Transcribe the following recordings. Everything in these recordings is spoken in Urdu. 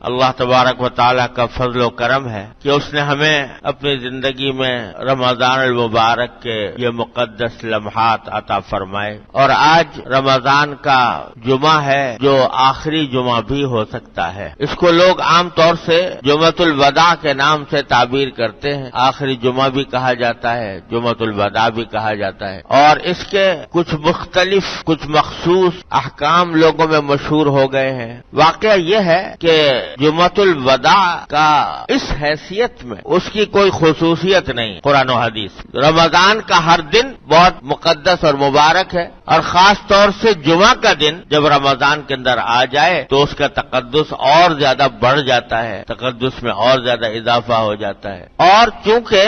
اللہ تبارک و تعالیٰ کا فضل و کرم ہے کہ اس نے ہمیں اپنی زندگی میں رمضان المبارک کے یہ مقدس لمحات عطا فرمائے، اور آج رمضان کا جمعہ ہے جو آخری جمعہ بھی ہو سکتا ہے۔ اس کو لوگ عام طور سے جمعۃ الوداع کے نام سے تعبیر کرتے ہیں، آخری جمعہ بھی کہا جاتا ہے، جمعۃ الوداع بھی کہا جاتا ہے، اور اس کے کچھ مختلف کچھ مخصوص احکام لوگوں میں مشہور ہو گئے ہیں۔ واقعہ یہ ہے کہ جمعۃ الوداع کا اس حیثیت میں اس کی کوئی خصوصیت نہیں قرآن و حدیث۔ رمضان کا ہر دن بہت مقدس اور مبارک ہے، اور خاص طور سے جمعہ کا دن جب رمضان کے اندر آ جائے تو اس کا تقدس اور زیادہ بڑھ جاتا ہے، تقدس میں اور زیادہ اضافہ ہو جاتا ہے۔ اور چونکہ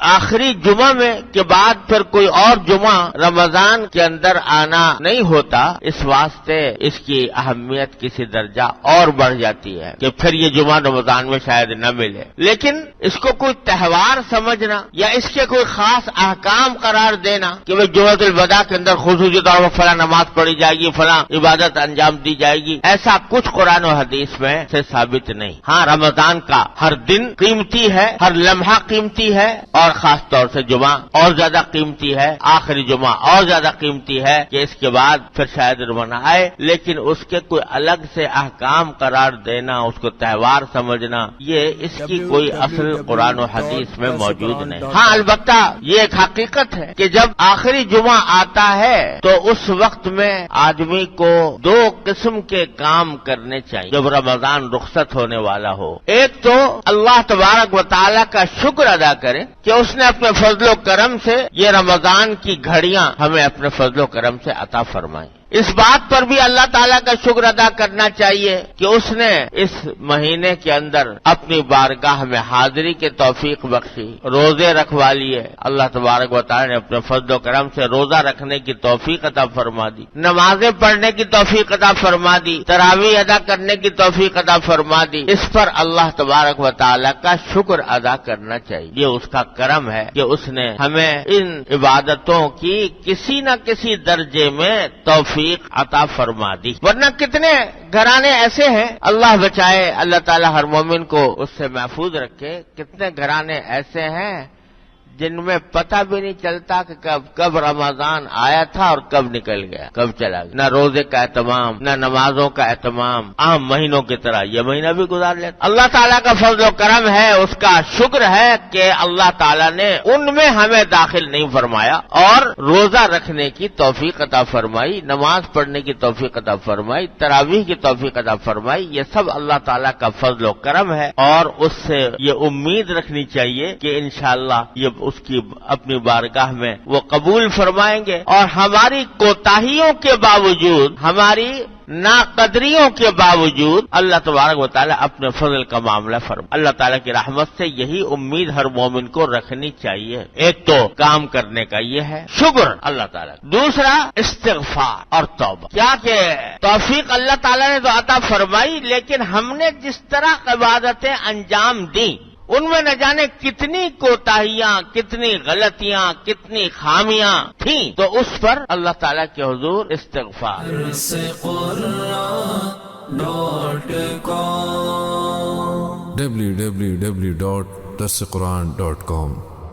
آخری جمعہ میں کے بعد پھر کوئی اور جمعہ رمضان کے اندر آنا نہیں ہوتا، اس واسطے اس کی اہمیت کسی درجہ اور بڑھ جاتی ہے کہ پھر یہ جمعہ رمضان میں شاید نہ ملے۔ لیکن اس کو کوئی تہوار سمجھنا یا اس کے کوئی خاص احکام قرار دینا کہ وہ جمعۃ الوداع کے اندر خصوصی طور پر فلاں نماز پڑھی جائے گی، فلاں عبادت انجام دی جائے گی، ایسا کچھ قرآن و حدیث میں سے ثابت نہیں۔ ہاں، رمضان کا ہر دن قیمتی ہے، ہر لمحہ قیمتی ہے، اور خاص طور سے جمعہ اور زیادہ قیمتی ہے، آخری جمعہ اور زیادہ قیمتی ہے کہ اس کے بعد پھر شاید نہ آئے، لیکن اس کے کوئی الگ سے احکام قرار دینا، اس کو تہوار سمجھنا، یہ اس کی کوئی اصل قرآن و حدیث میں موجود نہیں۔ ہاں، البتہ یہ ایک حقیقت ہے کہ جب آخری جمعہ آتا ہے تو اس وقت میں آدمی کو دو قسم کے کام کرنے چاہیے جب رمضان رخصت ہونے والا ہو۔ ایک تو اللہ تبارک و تعالیٰ کا شکر ادا کرے کہ اس نے اپنے فضل و کرم سے یہ رمضان کی گھڑیاں ہمیں اپنے فضل و کرم سے عطا فرمائیں۔ اس بات پر بھی اللہ تعالیٰ کا شکر ادا کرنا چاہیے کہ اس نے اس مہینے کے اندر اپنی بارگاہ میں حاضری کے توفیق بخشی، روزے رکھوا لیے، اللہ تبارک و تعالیٰ نے اپنے فضل و کرم سے روزہ رکھنے کی توفیق عطا فرما دی، نمازیں پڑھنے کی توفیق عطا فرما دی، تراویح ادا کرنے کی توفیق عطا فرما دی۔ اس پر اللہ تبارک و تعالیٰ کا شکر ادا کرنا چاہیے، یہ اس کا کرم ہے کہ اس نے ہمیں ان عبادتوں کی کسی نہ کسی درجے میں توفیق عطا فرما دی۔ ورنہ کتنے گھرانے ایسے ہیں، اللہ بچائے، اللہ تعالیٰ ہر مومن کو اس سے محفوظ رکھے، کتنے گھرانے ایسے ہیں جن میں پتہ بھی نہیں چلتا کہ کب رمضان آیا تھا اور کب نکل گیا، کب چلا گیا، نہ روزے کا اہتمام، نہ نمازوں کا اہتمام، عام مہینوں کی طرح یہ مہینہ بھی گزار لیتا۔ اللہ تعالیٰ کا فضل و کرم ہے، اس کا شکر ہے کہ اللہ تعالیٰ نے ان میں ہمیں داخل نہیں فرمایا اور روزہ رکھنے کی توفیق عطا فرمائی، نماز پڑھنے کی توفیق عطا فرمائی، تراویح کی توفیق عطا فرمائی۔ یہ سب اللہ تعالیٰ کا فضل و کرم ہے، اور اس سے یہ امید رکھنی چاہیے کہ انشاءاللہ یہ اس کی اپنی بارگاہ میں وہ قبول فرمائیں گے، اور ہماری کوتاہیوں کے باوجود، ہماری ناقدریوں کے باوجود اللہ تبارک و تعالیٰ اپنے فضل کا معاملہ فرما۔ اللہ تعالیٰ کی رحمت سے یہی امید ہر مومن کو رکھنی چاہیے۔ ایک تو کام کرنے کا یہ ہے شکر اللہ تعالیٰ، دوسرا استغفار اور توبہ۔ کیا کہ توفیق اللہ تعالیٰ نے تو عطا فرمائی، لیکن ہم نے جس طرح عبادتیں انجام دیں ان میں نہ جانے کتنی کوتاہیاں، کتنی غلطیاں، کتنی خامیاں تھیں، تو اس پر اللہ تعالیٰ کے حضور استغفار۔ www.darsequran.com